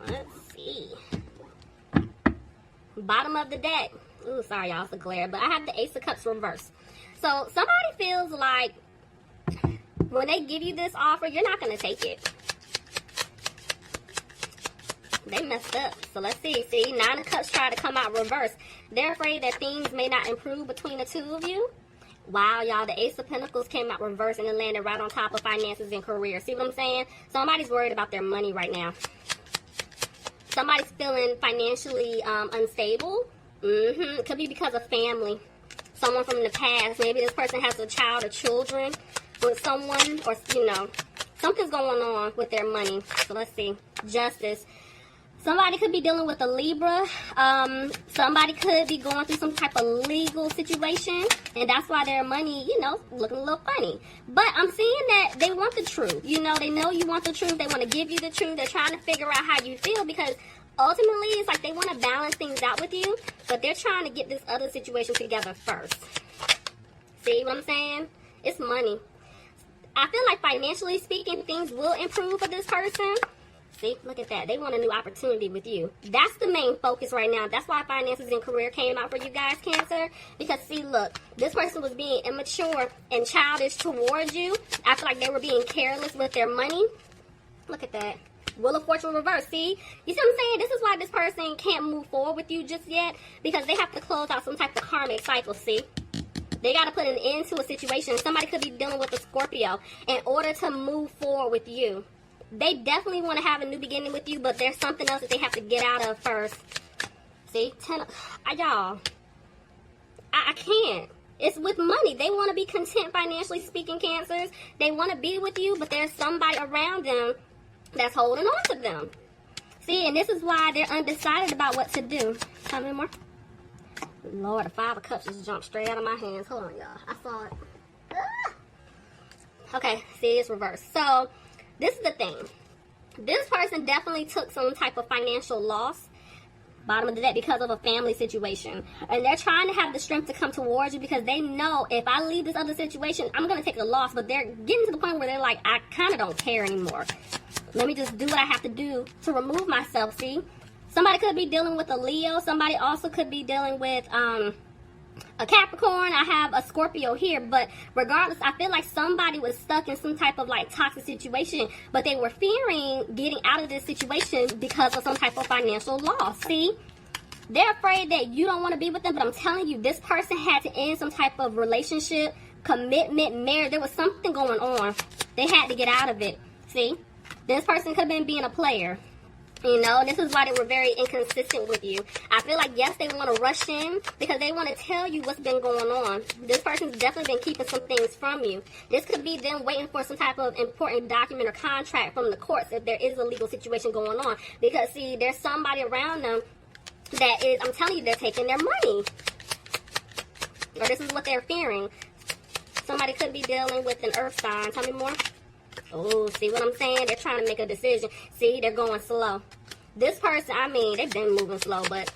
Let's see. Bottom of the deck. Ooh, sorry, y'all, it's a glare. But I have the Ace of Cups reversed. So somebody feels like when they give you this offer, you're not going to take it. They messed up. So let's see. See, Nine of Cups try to come out reverse. They're afraid that things may not improve between the two of you. Wow, y'all, the Ace of Pentacles came out reverse and it landed right on top of finances and career. See what I'm saying? Somebody's worried about their money right now. Somebody's feeling financially unstable. It could be because of family. Someone from the past. Maybe this person has a child or children with someone, or, you know, something's going on with their money. So let's see. Justice. Somebody could be dealing with a Libra. Somebody could be going through some type of legal situation, and that's why their money, you know, looking a little funny. But I'm seeing that they want the truth. You know, they know you want the truth. They want to give you the truth. They're trying to figure out how you feel, because ultimately it's like they want to balance things out with you, but they're trying to get this other situation together first. See what I'm saying? It's money. I feel like financially speaking, things will improve for this person. See, look at that. They want a new opportunity with you. That's the main focus right now. That's why finances and career came out for you guys, Cancer. Because, see, look, this person was being immature and childish towards you. I feel like they were being careless with their money. Look at that. Wheel of Fortune reverse. See? You see what I'm saying? This is why this person can't move forward with you just yet. Because they have to close out some type of karmic cycle, see? They got to put an end to a situation. Somebody could be dealing with a Scorpio in order to move forward with you. They definitely want to have a new beginning with you, but there's something else that they have to get out of first. See? Y'all. I can't. It's with money. They want to be content financially speaking, Cancers. They want to be with you, but there's somebody around them that's holding on to them. See, and this is why they're undecided about what to do. Tell me more. Lord, the Five of Cups just jumped straight out of my hands. Hold on, y'all. I saw it. Okay, see, it's reversed. So, this is the thing. This person definitely took some type of financial loss, bottom of the deck, because of a family situation. And they're trying to have the strength to come towards you because they know if I leave this other situation, I'm going to take a loss. But they're getting to the point where they're like, I kind of don't care anymore. Let me just do what I have to do to remove myself, see? Somebody could be dealing with a Leo. Somebody also could be dealing with a Capricorn. I have a Scorpio here, but regardless, I feel like somebody was stuck in some type of like toxic situation, but they were fearing getting out of this situation because of some type of financial loss. See, they're afraid that you don't want to be with them, but I'm telling you, this person had to end some type of relationship, commitment, marriage. There was something going on. They had to get out of it. See, this person could have been being a player. You know, this is why they were very inconsistent with you. I feel like, yes, they want to rush in because they want to tell you what's been going on. This person's definitely been keeping some things from you. This could be them waiting for some type of important document or contract from the courts if there is a legal situation going on. Because, see, there's somebody around them that is, I'm telling you, they're taking their money. Or this is what they're fearing. Somebody could be dealing with an earth sign. Tell me more. Oh, see what I'm saying? They're trying to make a decision. See, they're going slow. This person, I mean, they've been moving slow, but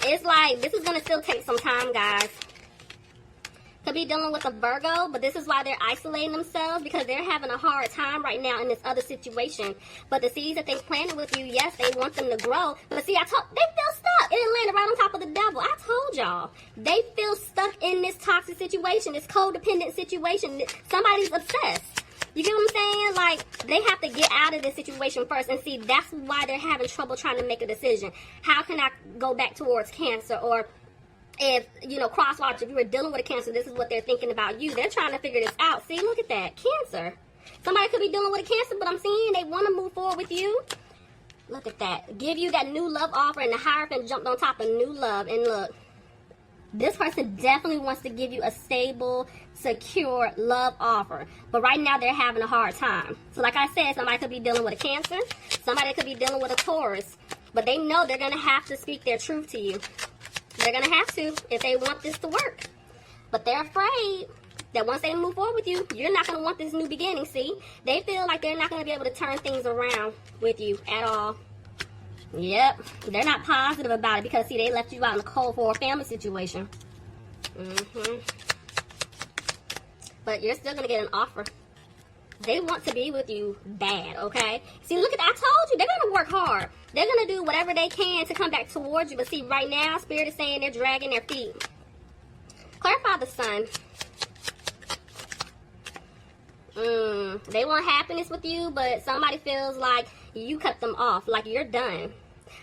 it's like, this is going to still take some time, guys. Could be dealing with a Virgo, but this is why they're isolating themselves, because they're having a hard time right now in this other situation. But the seeds that they planted with you, yes, they want them to grow. But see, they feel stuck. It landed right on top of the devil. I told y'all. They feel stuck in this toxic situation, this codependent situation. Somebody's obsessed. You get what I'm saying? Like, they have to get out of this situation first. And see, that's why they're having trouble trying to make a decision. How can I go back towards Cancer? Or if, you know, crosswatch, if you were dealing with a Cancer, this is what they're thinking about you. They're trying to figure this out. See, look at that. Cancer. Somebody could be dealing with a Cancer, but I'm seeing they want to move forward with you. Look at that. Give you that new love offer, and the Hierophant jumped on top of new love. And look, this person definitely wants to give you a stable, secure love offer. But right now, they're having a hard time. So like I said, somebody could be dealing with a Cancer. Somebody could be dealing with a Taurus. But they know they're going to have to speak their truth to you. They're going to have to if they want this to work. But they're afraid that once they move forward with you, you're not going to want this new beginning, see? They feel like they're not going to be able to turn things around with you at all. Yep, they're not positive about it because, see, they left you out in the cold for a family situation. But you're still going to get an offer. They want to be with you bad, okay? See, look at that. I told you, they're going to work hard. They're going to do whatever they can to come back towards you. But see, right now, Spirit is saying they're dragging their feet. Clarify the Sun. They want happiness with you, but somebody feels like you cut them off, like you're done.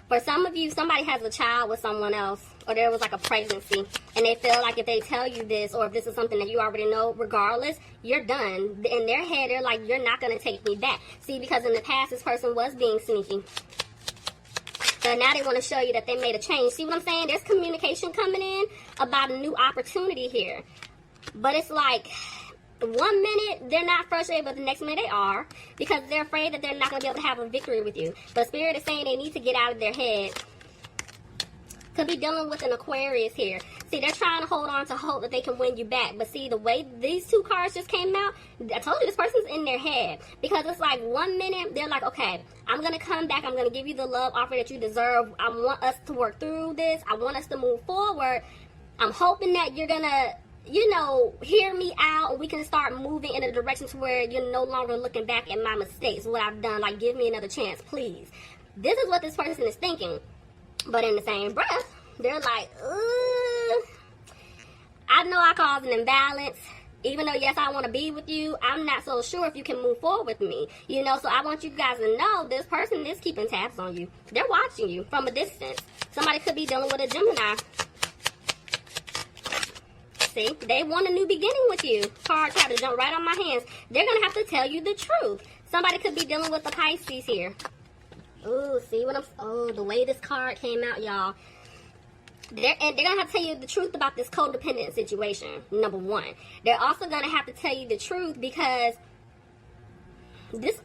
For some of you, somebody has a child with someone else, or there was like a pregnancy, and they feel like if they tell you this, or if this is something that you already know, regardless, you're done. In their head, they're like, you're not going to take me back. See, because in the past, this person was being sneaky. So now they want to show you that they made a change. See what I'm saying? There's communication coming in about a new opportunity here. But it's like, 1 minute they're not frustrated, but the next minute they are, because they're afraid that they're not going to be able to have a victory with you. But Spirit is saying they need to get out of their head. Could be dealing with an Aquarius here. See, they're trying to hold on to hope that they can win you back. But see, the way these two cards just came out, I told you this person's in their head. Because it's like 1 minute, they're like, okay, I'm going to come back. I'm going to give you the love offer that you deserve. I want us to work through this. I want us to move forward. I'm hoping that you're going to, you know, hear me out, and we can start moving in a direction to where you're no longer looking back at my mistakes, what I've done. Like, give me another chance, please. This is what this person is thinking. But in the same breath, they're like, I know I caused an imbalance. Even though, yes, I want to be with you, I'm not so sure if you can move forward with me. You know, so I want you guys to know this person is keeping tabs on you. They're watching you from a distance. Somebody could be dealing with a Gemini. See, they want a new beginning with you. Card tried to jump right on my hands. They're going to have to tell you the truth. Somebody could be dealing with the Pisces here. Ooh, see what I'm... Oh, the way this card came out, y'all. They're going to have to tell you the truth about this codependent situation, number one. They're also going to have to tell you the truth because this...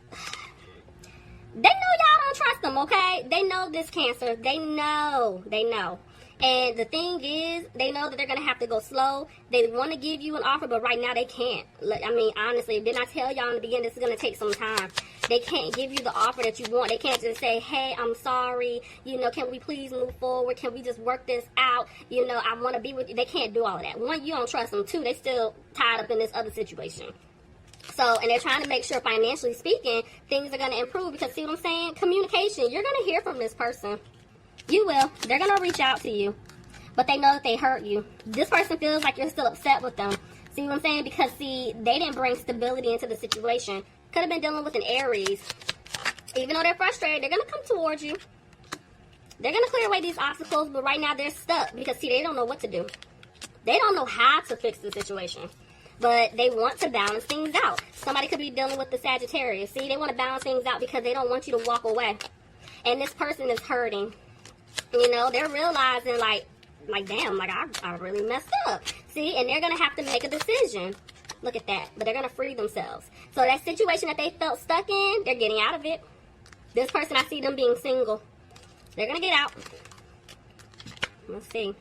They know y'all don't trust them, okay? They know this Cancer. They know. They know. And the thing is, they know that they're going to have to go slow. They want to give you an offer, but right now they can't. I mean, honestly, didn't I tell y'all in the beginning this is going to take some time? They can't give you the offer that you want. They can't just say, hey, I'm sorry. You know, can we please move forward? Can we just work this out? You know, I want to be with you. They can't do all of that. One, you don't trust them. Two, they still tied up in this other situation. So, and they're trying to make sure, financially speaking, things are going to improve. Because, see what I'm saying? Communication. You're going to hear from this person. You will. They're going to reach out to you. But they know that they hurt you. This person feels like you're still upset with them. See what I'm saying? Because, see, they didn't bring stability into the situation. Could have been dealing with an Aries. Even though they're frustrated, they're going to come towards you. They're going to clear away these obstacles. But right now, they're stuck. Because, see, they don't know what to do. They don't know how to fix the situation. But they want to balance things out. Somebody could be dealing with the Sagittarius. See, they want to balance things out because they don't want you to walk away. And this person is hurting. You know, they're realizing, like damn, like, I really messed up. See, and they're going to have to make a decision. Look at that. But they're going to free themselves. So that situation that they felt stuck in, they're getting out of it. This person, I see them being single. They're going to get out. Let's see.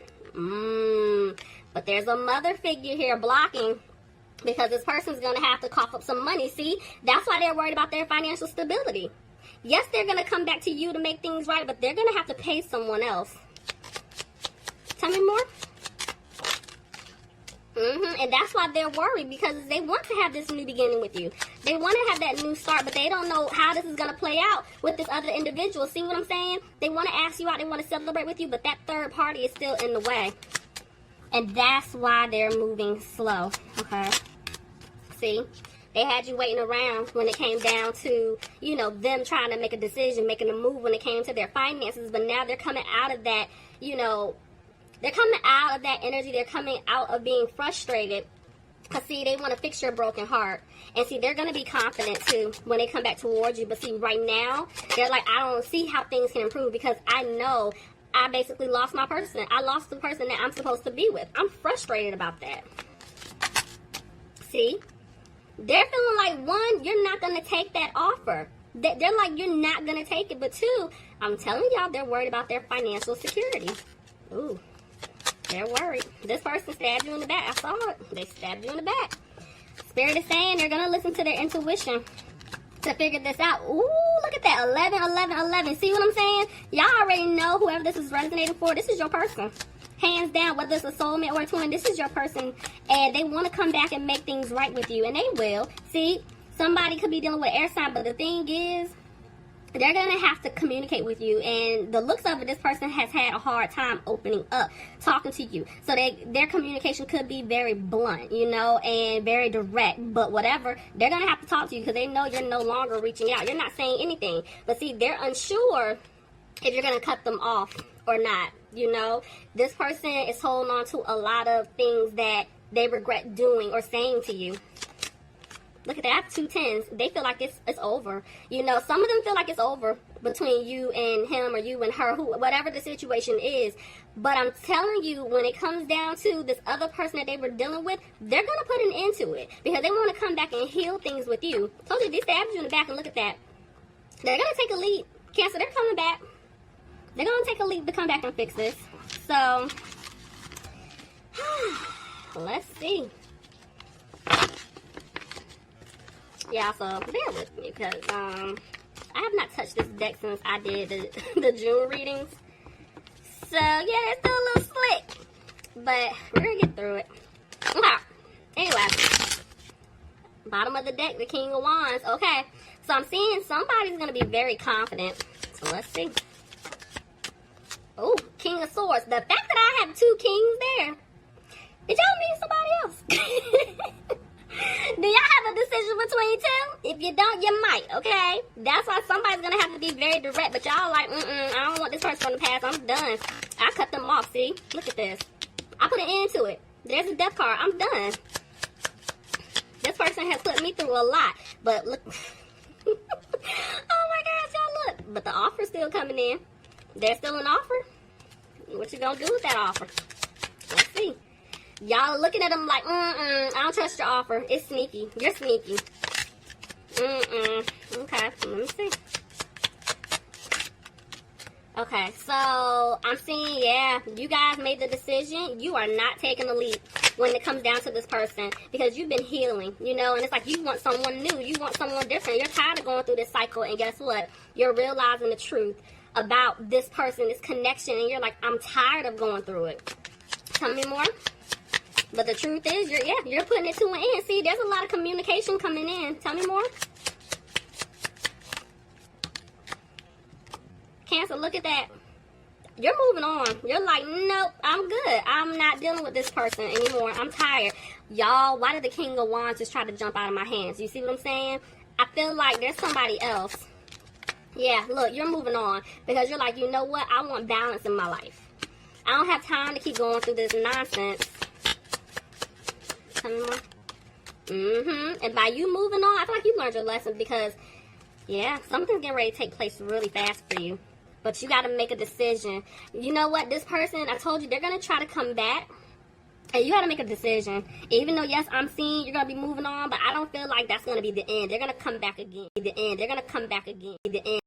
But there's a mother figure here blocking. Because this person's going to have to cough up some money. See, that's why they're worried about their financial stability. Yes, they're going to come back to you to make things right, but they're going to have to pay someone else. Tell me more. And that's why they're worried, because they want to have this new beginning with you. They want to have that new start, but they don't know how this is going to play out with this other individual. See what I'm saying? They want to ask you out. They want to celebrate with you, but that third party is still in the way. And that's why they're moving slow. Okay? See? They had you waiting around when it came down to, you know, them trying to make a decision, making a move when it came to their finances. But now they're coming out of that, you know, they're coming out of that energy. They're coming out of being frustrated. Because, see, they want to fix your broken heart. And, see, they're going to be confident, too, when they come back towards you. But, see, right now, they're like, I don't see how things can improve because I know I basically lost my person. I lost the person that I'm supposed to be with. I'm frustrated about that. See? They're feeling like, one, you're not going to take that offer. They're like, you're not going to take it. But, two, I'm telling y'all, they're worried about their financial security. Ooh. They're worried. This person stabbed you in the back. I saw it. They stabbed you in the back. Spirit is saying they're going to listen to their intuition to figure this out. Ooh, look at that. 11, 11, 11. See what I'm saying? Y'all already know whoever this is resonating for. This is your person. Hands down, whether it's a soulmate or a twin, this is your person. And they want to come back and make things right with you. And they will. See, somebody could be dealing with air sign. But the thing is, they're gonna have to communicate with you, and the looks of it, this person has had a hard time opening up, talking to you. So their communication could be very blunt, you know, and very direct. But whatever, they're gonna have to talk to you because they know you're no longer reaching out. You're not saying anything. But see, they're unsure if you're gonna cut them off or not. You know, this person is holding on to a lot of things that they regret doing or saying to you. Look at that, I have 2 tens. They feel like it's over. You know, some of them feel like it's over between you and him or you and her, whatever the situation is. But I'm telling you, when it comes down to this other person that they were dealing with, they're going to put an end to it because they want to come back and heal things with you. I told you, they stabbed you in the back, and look at that. They're going to take a leap. Cancer, they're coming back. They're going to take a leap to come back and fix this. So, let's see. Yeah, so bear with me because I have not touched this deck since I did the June readings. So yeah, it's still a little slick, but we're gonna get through it. Okay. Anyway, bottom of the deck, the King of Wands. Okay, so I'm seeing somebody's gonna be very confident. So let's see. Oh, King of Swords. The fact that I have 2 kings there. Did y'all meet somebody else? Do y'all have a decision between 2? If you don't, you might, okay? That's why somebody's gonna have to be very direct, but y'all like, I don't want this person to pass. I'm done. I cut them off, see? Look at this. I put an end to it. There's a death card. I'm done. This person has put me through a lot, but look. Oh my gosh, y'all look. But the offer's still coming in. There's still an offer. What you gonna do with that offer? Let's see. Y'all looking at them like, I don't trust your offer. It's sneaky. You're sneaky. Okay, let me see. Okay, so I'm seeing, yeah, you guys made the decision. You are not taking a leap when it comes down to this person because you've been healing, you know, and it's like you want someone new. You want someone different. You're tired of going through this cycle, and guess what? You're realizing the truth about this person, this connection, and you're like, I'm tired of going through it. Tell me more. But the truth is, you're putting it to an end. See, there's a lot of communication coming in. Tell me more. Cancer, look at that. You're moving on. You're like, nope, I'm good. I'm not dealing with this person anymore. I'm tired. Y'all, why did the King of Wands just try to jump out of my hands? You see what I'm saying? I feel like there's somebody else. Yeah, look, you're moving on because you're like, you know what? I want balance in my life. I don't have time to keep going through this nonsense. Tell me more. And by you moving on, I feel like you learned your lesson because, yeah, something's getting ready to take place really fast for you. But you got to make a decision. You know what? This person, I told you, they're going to try to come back. And you got to make a decision. Even though, yes, I'm seeing you're going to be moving on, but I don't feel like that's going to be the end. They're going to come back again. The end. They're going to come back again. The end.